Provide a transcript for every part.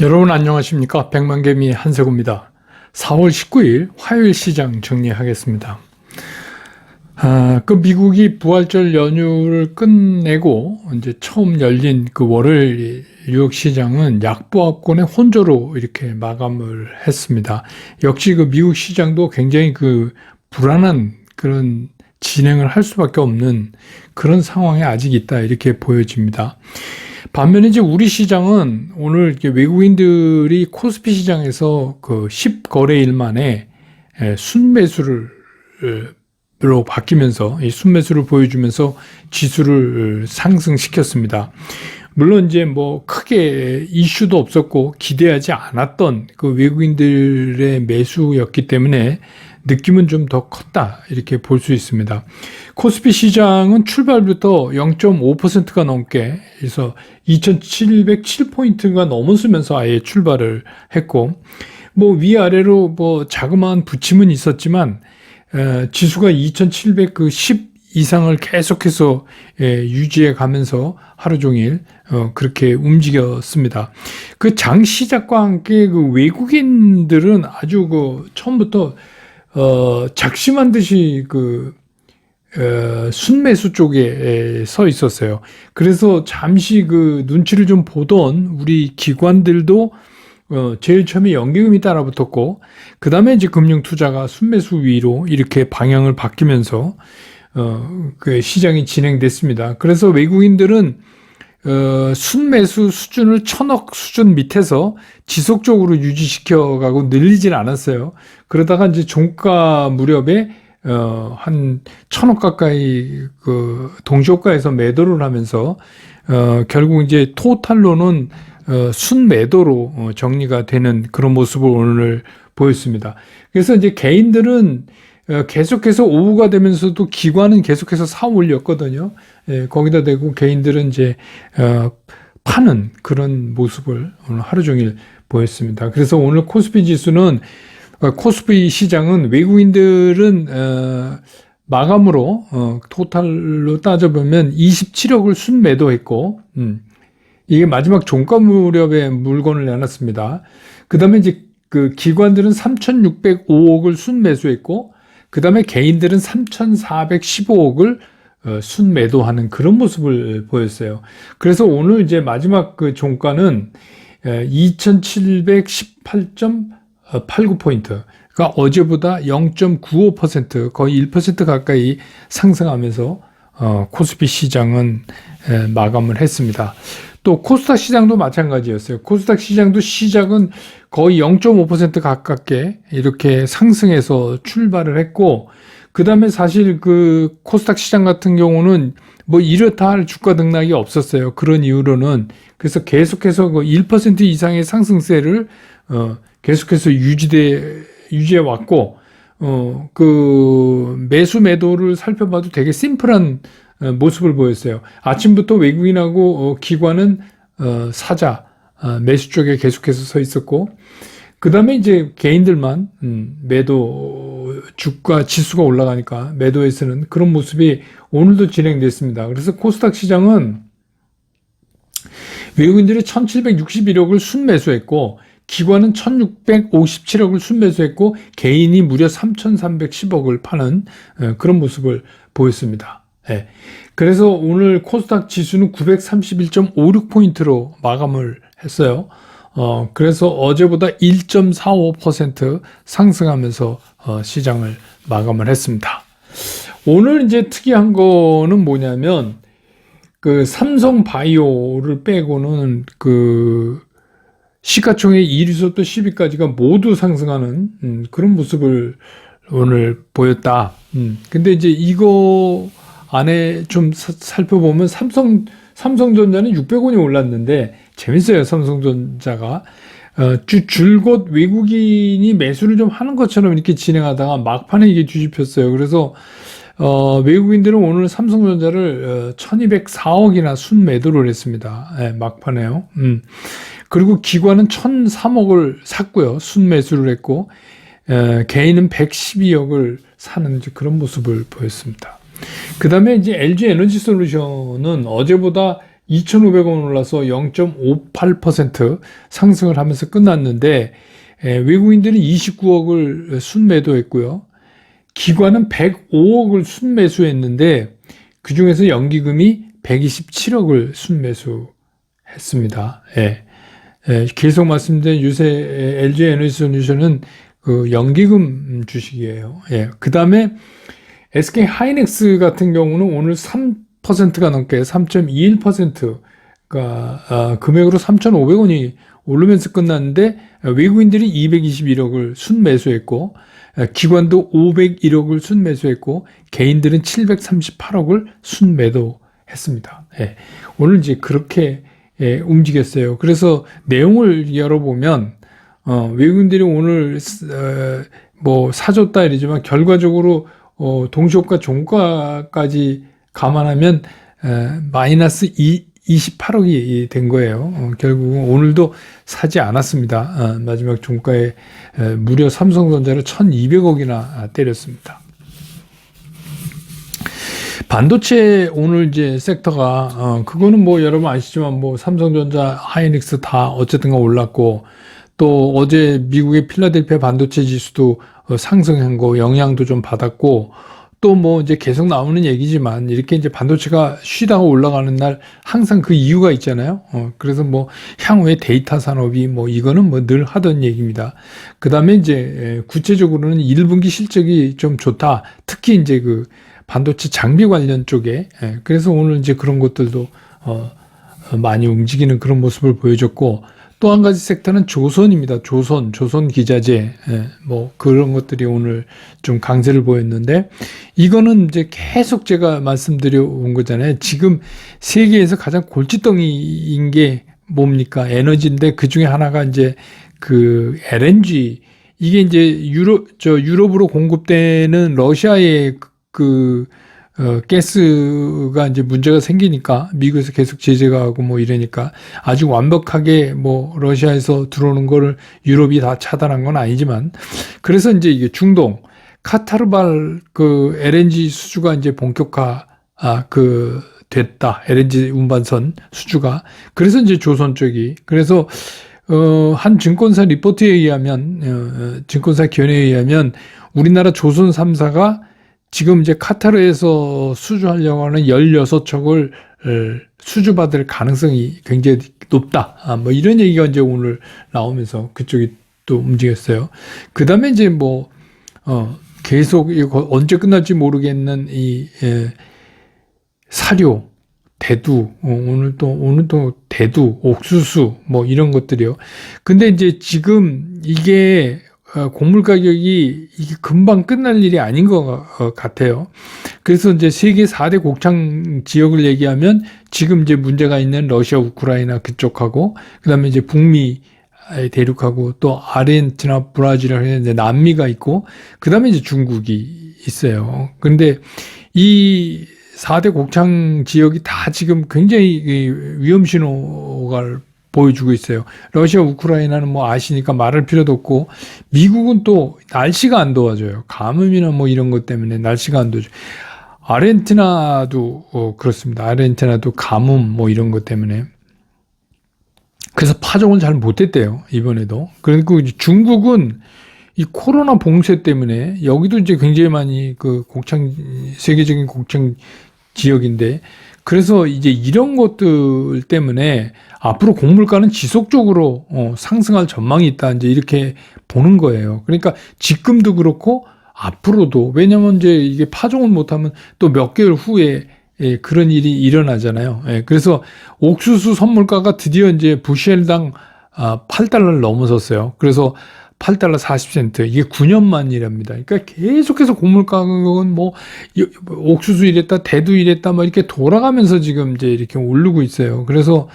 여러분 안녕하십니까? 백만개미 한세구입니다. 4월 19일 화요일 시장 정리하겠습니다. 미국이 부활절 연휴를 끝내고 이제 처음 열린 그 월요일 뉴욕 시장은 약보합권의 혼조로 이렇게 마감을 했습니다. 역시 그 미국 시장도 굉장히 그 불안한 그런 진행을 할 수밖에 없는 그런 상황에 아직 있다 이렇게 보여집니다. 반면에 이제 우리 시장은 오늘 외국인들이 코스피 시장에서 그 10거래일 만에 순매수로 바뀌면서 이 순매수를 보여주면서 지수를 상승시켰습니다. 물론 이제 뭐 크게 이슈도 없었고 기대하지 않았던 그 외국인들의 매수였기 때문에 느낌은 좀 더 컸다 이렇게 볼 수 있습니다. 코스피 시장은 출발부터 0.5%가 넘게 해서 2707포인트가 넘었으면서 아예 출발을 했고 뭐 위아래로 뭐 자그마한 부침은 있었지만 지수가 2710 이상을 계속해서 유지해 가면서 하루 종일 그렇게 움직였습니다. 그 장 시작과 함께 그 외국인들은 아주 그 처음부터 작심한 듯이 순매수 쪽에 서 있었어요. 그래서 잠시 그 눈치를 좀 보던 우리 기관들도 제일 처음에 연기금이 따라붙었고, 그 다음에 이제 금융투자가 순매수 위로 이렇게 방향을 바뀌면서 그 시장이 진행됐습니다. 그래서 외국인들은 순매수 수준을 1000억 수준 밑에서 지속적으로 유지시켜가고 늘리진 않았어요. 그러다가 이제 종가 무렵에 한 1000억 가까이 그 동시호가에서 매도를 하면서 결국 이제 토탈로는 순매도로 정리가 되는 그런 모습을 오늘 보였습니다. 그래서 이제 개인들은 계속해서 오후가 되면서도 기관은 계속해서 사 올렸거든요. 거기다 대고 개인들은 이제 파는 그런 모습을 오늘 하루 종일 보였습니다. 그래서 오늘 코스피 지수는 코스피 시장은 외국인들은 마감으로 토탈로 따져보면 27억을 순매도했고 이게 마지막 종가 무렵에 물건을 내놨습니다. 그 다음에 이제 그 기관들은 3,605억을 순매수했고 그 다음에 개인들은 3,415억을 순매도하는 그런 모습을 보였어요. 그래서 오늘 이제 마지막 그 종가는 2,718.89포인트. 그러니까 어제보다 0.95% 거의 1% 가까이 상승하면서 코스피 시장은 마감을 했습니다. 또 코스닥 시장도 마찬가지였어요. 코스닥 시장도 시작은 거의 0.5% 가깝게 이렇게 상승해서 출발을 했고, 그 다음에 사실 그 코스닥 시장 같은 경우는 뭐 이렇다 할 주가 등락이 없었어요. 그런 이유로는. 그래서 계속해서 그 1% 이상의 상승세를 계속해서 유지해 왔고, 그 매수 매도를 살펴봐도 되게 심플한 모습을 보였어요. 아침부터 외국인하고 기관은 사자, 매수 쪽에 계속해서 서 있었고, 그 다음에 이제 개인들만 매도, 주가 지수가 올라가니까 매도에서는 그런 모습이 오늘도 진행됐습니다. 그래서 코스닥 시장은 외국인들이 1761억을 순매수했고, 기관은 1657억을 순매수했고, 개인이 무려 3310억을 파는 그런 모습을 보였습니다. 네. 그래서 오늘 코스닥 지수는 931.56포인트로 마감을 했어요. 그래서 어제보다 1.45% 상승하면서 시장을 마감을 했습니다. 오늘 이제 특이한 거는 뭐냐면, 그 삼성 바이오를 빼고는 그 시가총액 1위부터 10위까지가 모두 상승하는 그런 모습을 오늘 보였다. 근데 이제 이거 안에 좀 살펴보면 삼성전자는 600원이 올랐는데 재밌어요. 삼성전자가 줄곧 외국인이 매수를 좀 하는 것처럼 이렇게 진행하다가 막판에 이게 뒤집혔어요. 그래서 외국인들은 오늘 삼성전자를 1204억이나 순매도를 했습니다. 네, 막판에요. 그리고 기관은 1003억을 샀고요. 순매수를 했고 개인은 112억을 사는 그런 모습을 보였습니다. 그 다음에 이제 LG 에너지 솔루션은 어제보다 2,500원 올라서 0.58% 상승을 하면서 끝났는데, 외국인들은 29억을 순매도했고요. 기관은 105억을 순매수했는데 그 중에서 연기금이 127억을 순매수했습니다. 계속 말씀드린 유세 LG 에너지솔루션은 그 연기금 주식이에요. 그 다음에 SK 하이닉스 같은 경우는 오늘 3%가 넘게 3.21%가 금액으로 3,500원이 오르면서 끝났는데 외국인들이 221억을 순매수했고 기관도 501억을 순매수했고 개인들은 738억을 순매도했습니다. 오늘 이제 그렇게 움직였어요. 그래서 내용을 열어보면 외국인들이 오늘 뭐 사줬다 이러지만 결과적으로 동시효과 종가까지 감안하면 마이너스 28억이 된 거예요. 결국은 오늘도 사지 않았습니다. 마지막 종가에 무려 삼성전자를 1,200억이나 때렸습니다. 반도체 오늘 이제 섹터가 그거는 뭐 여러분 아시지만 뭐 삼성전자, 하이닉스 다 어쨌든가 올랐고 또 어제 미국의 필라델피아 반도체 지수도 상승한 거 영향도 좀 받았고 또 뭐 이제 계속 나오는 얘기지만 이렇게 이제 반도체가 쉬다가 올라가는 날 항상 그 이유가 있잖아요. 그래서 뭐 향후에 데이터 산업이 뭐 이거는 뭐 늘 하던 얘기입니다. 그 다음에 이제 구체적으로는 1분기 실적이 좀 좋다. 특히 이제 그 반도체 장비 관련 쪽에 그래서 오늘 이제 그런 것들도 많이 움직이는 그런 모습을 보여줬고 또 한 가지 섹터는 조선입니다. 조선 기자재, 뭐 그런 것들이 오늘 좀 강세를 보였는데 이거는 이제 계속 제가 말씀드려 온 거잖아요. 지금 세계에서 가장 골칫덩이인 게 뭡니까? 에너지인데 그 중에 하나가 이제 그 LNG 이게 이제 유럽으로 공급되는 러시아의 가스가 이제 문제가 생기니까 미국에서 계속 제재가 하고 뭐 이러니까 아주 완벽하게 뭐 러시아에서 들어오는 거를 유럽이 다 차단한 건 아니지만 그래서 이제 이게 중동 카타르발 그 LNG 수주가 이제 본격화 됐다. LNG 운반선 수주가 그래서 이제 조선 쪽이 그래서 한 증권사 리포트에 의하면 증권사 견해에 의하면 우리나라 조선 3사가 지금 이제 카타르에서 수주하려고 하는 16척을 수주받을 가능성이 굉장히 높다. 뭐 이런 얘기가 이제 오늘 나오면서 그쪽이 또 움직였어요. 그 다음에 이제 뭐, 계속 이거 언제 끝날지 모르겠는 사료, 대두, 오늘 또 대두, 옥수수, 뭐 이런 것들이요. 근데 이제 지금 이게 곡물 가격이 이게 금방 끝날 일이 아닌 것 같아요. 그래서 이제 세계 4대 곡창 지역을 얘기하면 지금 이제 문제가 있는 러시아, 우크라이나 그쪽하고 그다음에 이제 북미 대륙하고 또 아르헨티나, 브라질을 이제 남미가 있고 그다음에 이제 중국이 있어요. 그런데 이 4대 곡창 지역이 다 지금 굉장히 위험 신호가 보여주고 있어요. 러시아, 우크라이나는 뭐 아시니까 말할 필요도 없고 미국은 또 날씨가 안 도와줘요. 가뭄이나 뭐 이런 것 때문에 날씨가 안 도와줘요. 아르헨티나도 그렇습니다. 아르헨티나도 가뭄 뭐 이런 것 때문에 그래서 파종을 잘 못했대요. 이번에도. 그리고 중국은 이 코로나 봉쇄 때문에 여기도 이제 굉장히 많이 그 곡창 세계적인 곡창 지역인데 그래서 이제 이런 것들 때문에 앞으로 곡물가는 지속적으로 상승할 전망이 있다. 이제 이렇게 보는 거예요. 그러니까 지금도 그렇고 앞으로도 왜냐면 이제 이게 파종을 못하면 또 몇 개월 후에 그런 일이 일어나잖아요. 그래서 옥수수 선물가가 드디어 이제 부시엘당 $8를 넘어섰어요. 그래서 $8 40센트 이게 9년 만이랍니다. 그러니까 계속해서 곡물 가격은 뭐 옥수수 이랬다 대두 이랬다 뭐 이렇게 돌아가면서 지금 이제 이렇게 오르고 있어요. 그래서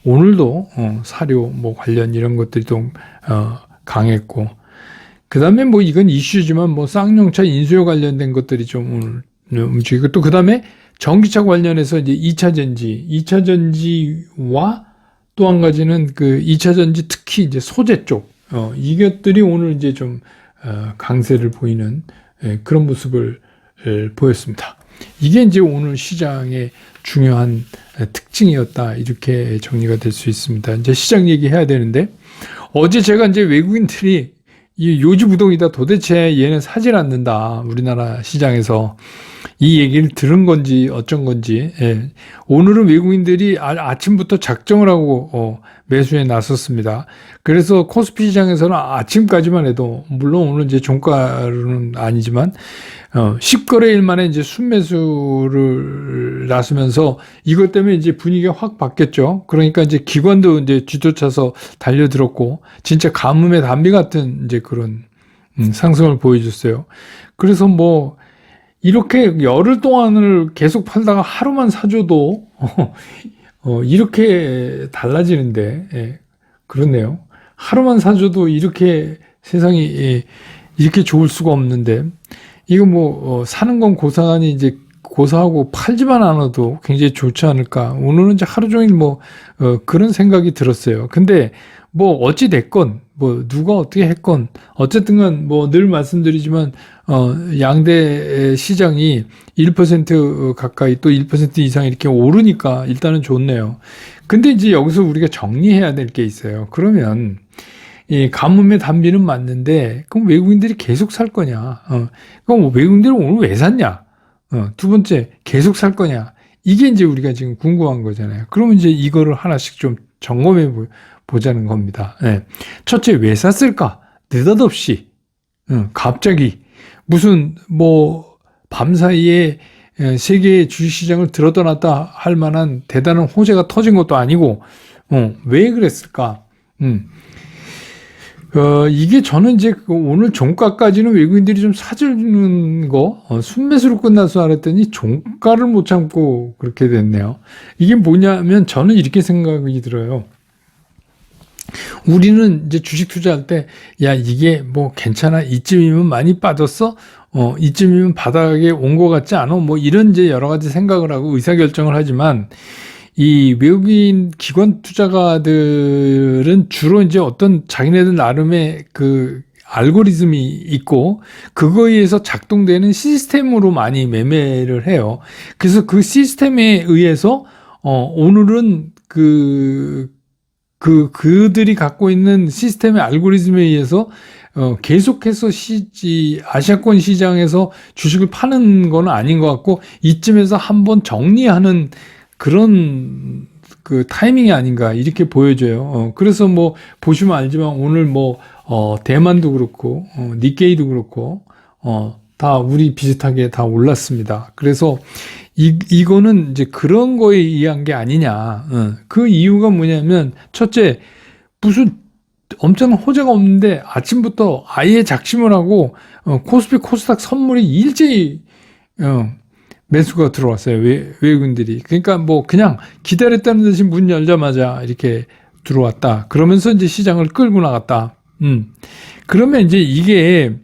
오늘도 사료 뭐 관련 이런 것들이 좀 강했고 그다음에 뭐 이건 이슈지만 뭐 쌍용차 인수요 관련된 것들이 좀 오늘 움직이고 또 그다음에 전기차 관련해서 이제 2차 전지와 또 한 가지는 그 2차 전지 특히 이제 소재 쪽 이것들이 오늘 이제 좀 강세를 보이는 그런 모습을 보였습니다. 이게 이제 오늘 시장의 중요한 특징이었다. 이렇게 정리가 될 수 있습니다. 이제 시장 얘기해야 되는데, 어제 제가 이제 외국인들이 이 요지부동이다. 도대체 얘는 사질 않는다. 우리나라 시장에서. 이 얘기를 들은 건지 어쩐 건지. 예. 오늘은 외국인들이 아침부터 작정을 하고 매수에 나섰습니다. 그래서 코스피 시장에서는 아침까지만 해도, 물론 오늘 이제 종가는 아니지만 10거래일 만에 이제 순매수를 나서면서 이것 때문에 이제 분위기가 확 바뀌었죠. 그러니까 이제 기관도 이제 뒤쫓아서 달려들었고, 진짜 가뭄의 단비 같은 이제 그런 상승을 보여줬어요. 그래서 뭐 이렇게 열흘 동안을 계속 팔다가 하루만 사줘도 이렇게 달라지는데, 예, 그렇네요. 하루만 사줘도 이렇게 세상이, 예, 이렇게 좋을 수가 없는데, 이거 뭐 사는 건 고사하니 이제 고사하고 팔지만 않아도 굉장히 좋지 않을까. 오늘은 이제 하루 종일 뭐 그런 생각이 들었어요. 근데 뭐 어찌 됐건 뭐 누가 어떻게 했건 어쨌든간 뭐 늘 말씀드리지만 양대 시장이 1% 가까이 또 1% 이상 이렇게 오르니까 일단은 좋네요. 근데 이제 여기서 우리가 정리해야 될 게 있어요. 그러면 이 가뭄의 단비는 맞는데, 그럼 외국인들이 계속 살 거냐? 그럼 외국인들은 오늘 왜 샀냐? 두 번째, 계속 살 거냐? 이게 이제 우리가 지금 궁금한 거잖아요. 그러면 이제 이거를 하나씩 좀 점검해 보자는 겁니다. 네. 첫째, 왜 샀을까? 느닷없이, 갑자기, 무슨, 뭐, 밤사이에 세계 주식시장을 들어떠났다 할 만한 대단한 호재가 터진 것도 아니고, 왜 그랬을까? 이게 저는 이제 오늘 종가까지는 외국인들이 좀 사주는 거, 순매수로 끝나서 알았더니 종가를 못 참고 그렇게 됐네요. 이게 뭐냐면 저는 이렇게 생각이 들어요. 우리는 이제 주식 투자할 때, 야, 이게 뭐 괜찮아. 이쯤이면 많이 빠졌어? 이쯤이면 바닥에 온 것 같지 않아? 뭐 이런 이제 여러 가지 생각을 하고 의사결정을 하지만, 이 외국인 기관 투자가들은 주로 이제 어떤 자기네들 나름의 그 알고리즘이 있고 그거에 의해서 작동되는 시스템으로 많이 매매를 해요. 그래서 그 시스템에 의해서 오늘은 그들이 갖고 있는 시스템의 알고리즘에 의해서 계속해서 아시아권 시장에서 주식을 파는 건 아닌 것 같고 이쯤에서 한번 정리하는 그런 그 타이밍이 아닌가 이렇게 보여져요. 그래서 뭐 보시면 알지만 오늘 뭐 대만도 그렇고 니케이도 그렇고 다 우리 비슷하게 다 올랐습니다. 그래서 이거는 이제 그런 거에 의한 게 아니냐. 그 이유가 뭐냐면 첫째 무슨 엄청난 호재가 없는데 아침부터 아예 작심을 하고 코스피 코스닥 선물이 일제히 매수가 들어왔어요. 외국인들이. 그러니까 뭐 그냥 기다렸다는 듯이 문 열자마자 이렇게 들어왔다. 그러면서 이제 시장을 끌고 나갔다. 그러면 이제 이게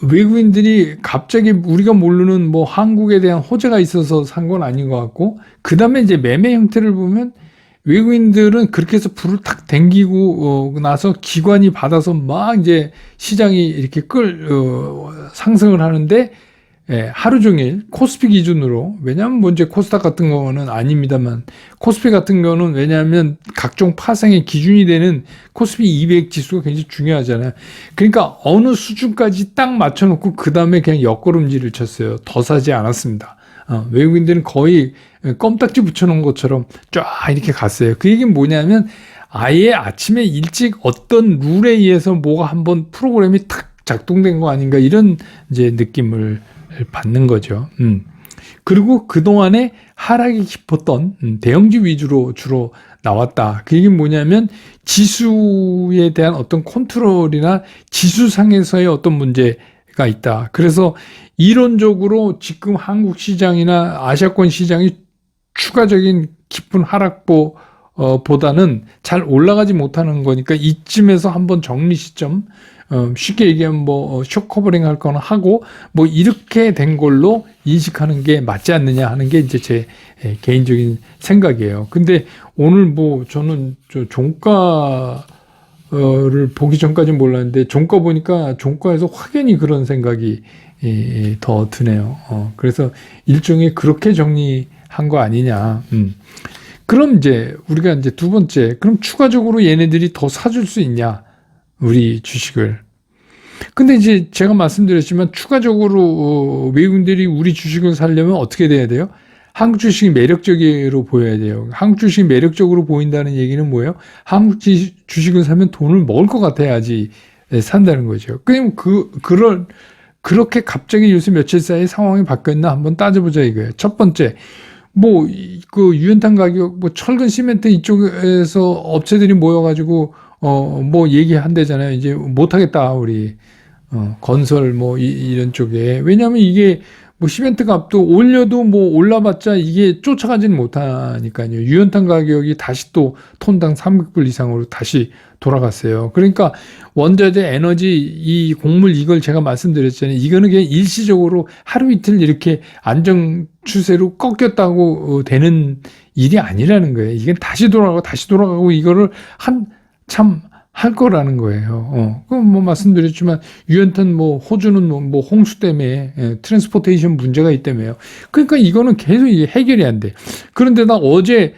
외국인들이 갑자기 우리가 모르는 뭐 한국에 대한 호재가 있어서 산 건 아닌 것 같고, 그 다음에 이제 매매 형태를 보면 외국인들은 그렇게 해서 불을 탁 댕기고 나서 기관이 받아서 막 이제 시장이 이렇게 상승을 하는데, 예, 하루 종일 코스피 기준으로, 왜냐하면 뭐 이제 코스닥 같은 거는 아닙니다만 코스피 같은 거는 왜냐하면 각종 파생의 기준이 되는 코스피 200 지수가 굉장히 중요하잖아요. 그러니까 어느 수준까지 딱 맞춰놓고 그 다음에 그냥 옆걸음질을 쳤어요. 더 사지 않았습니다. 외국인들은 거의 껌딱지 붙여놓은 것처럼 쫙 이렇게 갔어요. 그 얘기는 뭐냐면 아예 아침에 일찍 어떤 룰에 의해서 뭐가 한번 프로그램이 탁 작동된 거 아닌가 이런 이제 느낌을 받는 거죠. 그리고 그동안에 하락이 깊었던 대형주 위주로 주로 나왔다. 그 얘기는 뭐냐면 지수에 대한 어떤 컨트롤이나 지수상에서의 어떤 문제가 있다. 그래서 이론적으로 지금 한국 시장이나 아시아권 시장이 추가적인 깊은 하락보다는 잘 올라가지 못하는 거니까 이쯤에서 한번 정리 시점, 쉽게 얘기하면 뭐 쇼커버링 할 거나 하고 뭐 이렇게 된 걸로 인식하는 게 맞지 않느냐 하는 게 이제 제 개인적인 생각이에요. 근데 오늘 뭐 저는 종가 를 보기 전까지는 몰랐는데 종가 보니까 종가에서 확연히 그런 생각이 더 드네요. 그래서 일종의 그렇게 정리한 거 아니냐. 그럼 이제 우리가 이제 두 번째, 그럼 추가적으로 얘네들이 더 사줄 수 있냐? 우리 주식을. 근데 이제 제가 말씀드렸지만 추가적으로 외국인들이 우리 주식을 사려면 어떻게 돼야 돼요? 한국 주식이 매력적으로 보여야 돼요. 한국 주식이 매력적으로 보인다는 얘기는 뭐예요? 한국 주식을 사면 돈을 먹을 것 같아야지 산다는 거죠. 그럼 그렇게 갑자기 요새 며칠 사이에 상황이 바뀌었나 한번 따져보자 이거예요. 첫 번째, 그 유연탄 가격, 철근 시멘트 이쪽에서 업체들이 모여가지고, 얘기한대잖아요. 이제 못하겠다, 우리, 건설, 이런 쪽에. 왜냐면 이게, 시멘트 값도 올려도 올라봤자 이게 쫓아가지는 못하니까요. 유연탄 가격이 다시 또 톤당 300불 이상으로 다시 돌아갔어요. 그러니까 원자재, 에너지, 이 곡물 이걸 제가 말씀드렸잖아요. 이거는 그냥 일시적으로 하루 이틀 이렇게 안정 추세로 꺾였다고 되는 일이 아니라는 거예요. 이게 다시 돌아가고 이거를 한참 할 거라는 거예요. 그럼 말씀드렸지만, 유연탄 호주는 홍수 때문에, 트랜스포테이션 문제가 있다며요. 그러니까 이거는 계속 이게 해결이 안 돼. 그런데다 어제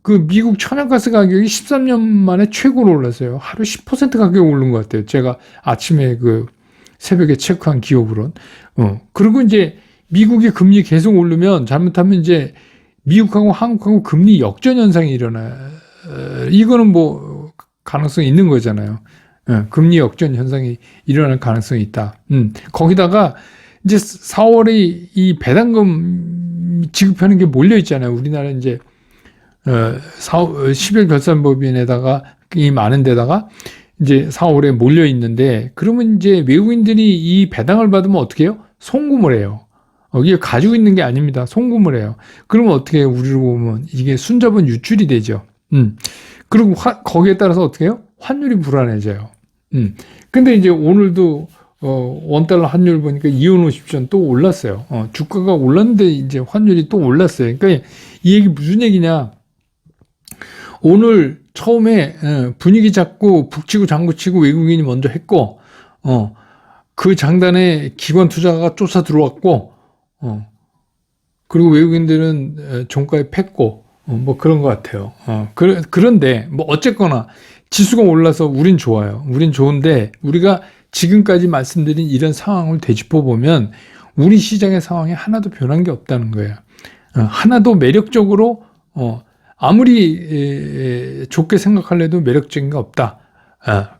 그 미국 천연가스 가격이 13년 만에 최고로 올랐어요. 하루 10% 가격이 오른 것 같아요. 제가 아침에 새벽에 체크한 기업으로는. 그리고 이제 미국의 금리 계속 오르면 잘못하면 이제 미국하고 한국하고 금리 역전 현상이 일어나요. 이거는 가능성이 있는 거잖아요. 금리 역전 현상이 일어날 가능성이 있다. 거기다가 이제 4월에 이 배당금 지급하는 게 몰려 있잖아요. 우리나라 이제 10일 결산법인에다가 이 많은 데다가 이제 4월에 몰려 있는데, 그러면 이제 외국인들이 이 배당을 받으면 어떻게 해요? 송금을 해요. 이게 가지고 있는 게 아닙니다. 송금을 해요. 그러면 어떻게 해요? 우리로 보면 이게 순자본 유출이 되죠. 그리고 거기에 따라서 어떻게 해요? 환율이 불안해져요. 근데 이제 오늘도 원달러 환율 보니까 2원 50전 또 올랐어요. 주가가 올랐는데 이제 환율이 또 올랐어요. 그러니까 이 얘기 무슨 얘기냐? 오늘 처음에 분위기 잡고 북치고 장구치고 외국인이 먼저 했고, 그 장단에 기관 투자가 쫓아 들어왔고, 그리고 외국인들은 종가에 팼고, 그런 것 같아요. 그런데, 어쨌거나, 지수가 올라서 우린 좋아요. 우린 좋은데, 우리가 지금까지 말씀드린 이런 상황을 되짚어보면, 우리 시장의 상황이 하나도 변한 게 없다는 거예요. 하나도 매력적으로, 아무리 좋게 생각할래도 매력적인 게 없다.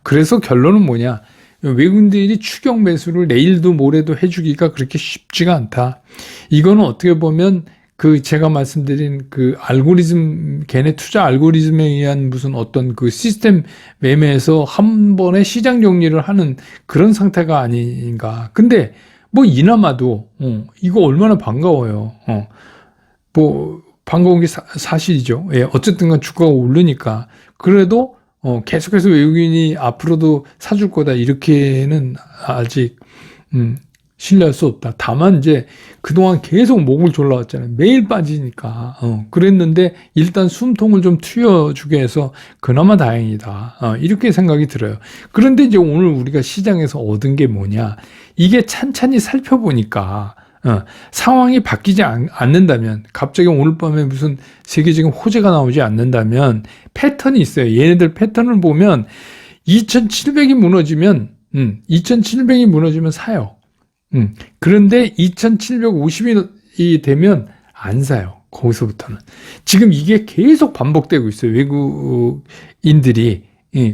그래서 결론은 뭐냐. 외국인들이 추격 매수를 내일도 모레도 해주기가 그렇게 쉽지가 않다. 이거는 어떻게 보면 제가 말씀드린 걔네 투자 알고리즘에 의한 무슨 어떤 시스템 매매에서 한 번에 시장 정리를 하는 그런 상태가 아닌가. 근데 이나마도, 이거 얼마나 반가워요. 반가운 게 사실이죠. 예, 어쨌든 간 주가가 오르니까. 그래도, 계속해서 외국인이 앞으로도 사줄 거다. 이렇게는 아직, 신뢰할 수 없다. 다만 이제 그동안 계속 목을 졸라왔잖아요. 매일 빠지니까. 그랬는데 일단 숨통을 좀 틔워주게 해서 그나마 다행이다. 이렇게 생각이 들어요. 그런데 이제 오늘 우리가 시장에서 얻은 게 뭐냐. 이게 찬찬히 살펴보니까 상황이 바뀌지 않는다면, 갑자기 오늘 밤에 무슨 세계적인 호재가 나오지 않는다면 패턴이 있어요. 얘네들 패턴을 보면 2700이 무너지면 2700이 무너지면 사요. 그런데 2750이 되면 안 사요. 거기서부터는. 지금 이게 계속 반복되고 있어요. 외국인들이.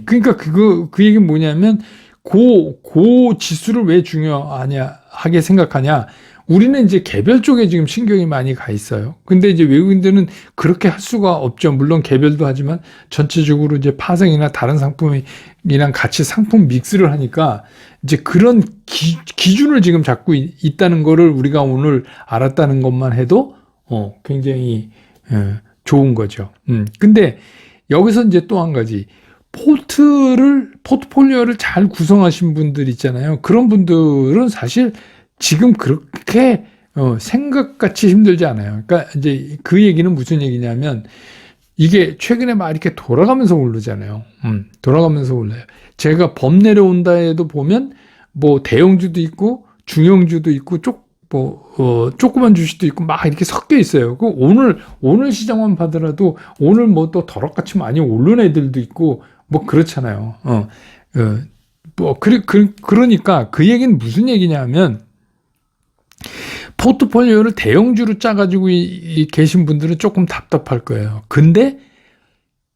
그러니까 그 얘기는 뭐냐면 고 지수를 왜 중요하게 생각하냐. 우리는 이제 개별 쪽에 지금 신경이 많이 가 있어요. 근데 이제 외국인들은 그렇게 할 수가 없죠. 물론 개별도 하지만 전체적으로 이제 파생이나 다른 상품이랑 같이 상품 믹스를 하니까 이제 그런 기준을 지금 잡고 있다는 거를 우리가 오늘 알았다는 것만 해도 굉장히 좋은 거죠. 근데 여기서 이제 또 한 가지, 포트폴리오를 잘 구성하신 분들 있잖아요. 그런 분들은 사실 지금 그렇게 생각같이 힘들지 않아요. 그러니까 이제 그 얘기는 무슨 얘기냐면, 이게 최근에 막 이렇게 돌아가면서 오르잖아요. 돌아가면서 올라요. 제가 범 내려온다에도 보면 뭐 대형주도 있고 중형주도 있고 조그만 주식도 있고 막 이렇게 섞여 있어요. 그 오늘 시장만 봐더라도 오늘 뭐 또 더럭같이 많이 오른 애들도 있고 뭐 그렇잖아요. 그러니까 그 얘기는 무슨 얘기냐면 포트폴리오를 대형주로 짜가지고 계신 분들은 조금 답답할 거예요. 근데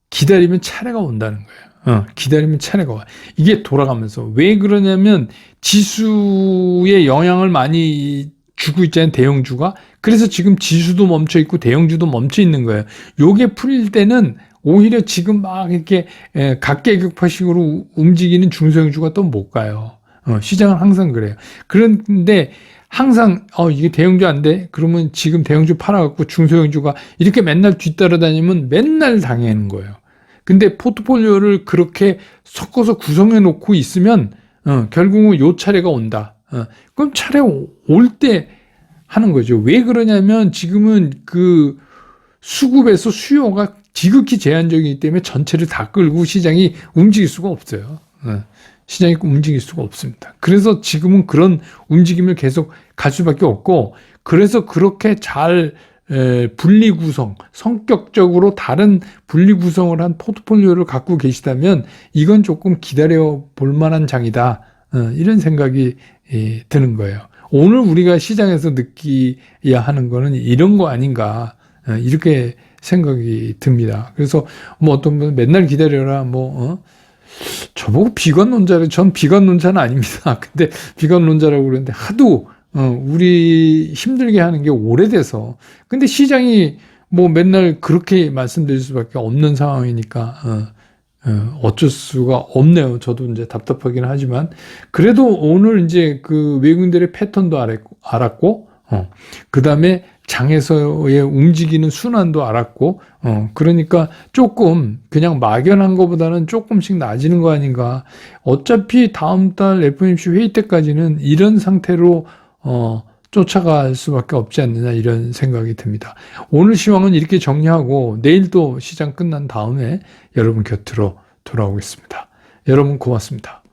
기다리면 차례가 온다는 거예요. 기다리면 차례가 와. 이게 돌아가면서. 왜 그러냐면 지수에 영향을 많이 주고 있잖아요, 대형주가. 그래서 지금 지수도 멈춰 있고 대형주도 멈춰 있는 거예요. 요게 풀릴 때는 오히려 지금 막 이렇게 각계격파식으로 움직이는 중소형주가 또 못 가요. 시장은 항상 그래요. 그런데 항상 이게 대형주 안 돼? 그러면 지금 대형주 팔아갖고 중소형주가 이렇게 맨날 뒤따라다니면 맨날 당하는 거예요. 근데 포트폴리오를 그렇게 섞어서 구성해 놓고 있으면 결국은 요 차례가 온다. 그럼 차례 올 때 하는 거죠. 왜 그러냐면 지금은 그 수급에서 수요가 지극히 제한적이기 때문에 전체를 다 끌고 시장이 움직일 수가 없어요. 시장이 움직일 수가 없습니다. 그래서 지금은 그런 움직임을 계속 갈 수밖에 없고, 그래서 그렇게 잘 분리 구성, 성격적으로 다른 분리 구성을 한 포트폴리오를 갖고 계시다면 이건 조금 기다려 볼 만한 장이다. 이런 생각이 드는 거예요. 오늘 우리가 시장에서 느끼야 하는 거는 이런 거 아닌가, 이렇게 생각이 듭니다. 그래서 뭐 어떤 분은 맨날 기다려라, 저보고 비관론자를, 전 비관론자는 아닙니다. 근데 비관론자라고 그러는데 하도 우리 힘들게 하는 게 오래돼서. 근데 시장이 뭐 맨날 그렇게 말씀드릴 수밖에 없는 상황이니까 어쩔 수가 없네요. 저도 이제 답답하긴 하지만 그래도 오늘 이제 그 외국인들의 패턴도 알았고 그 다음에 장에서의 움직이는 순환도 알았고, 그러니까 조금 그냥 막연한 것보다는 조금씩 나아지는 거 아닌가. 어차피 다음 달 FOMC 회의 때까지는 이런 상태로, 쫓아갈 수밖에 없지 않느냐, 이런 생각이 듭니다. 오늘 시황은 이렇게 정리하고 내일 또 시장 끝난 다음에 여러분 곁으로 돌아오겠습니다. 여러분 고맙습니다.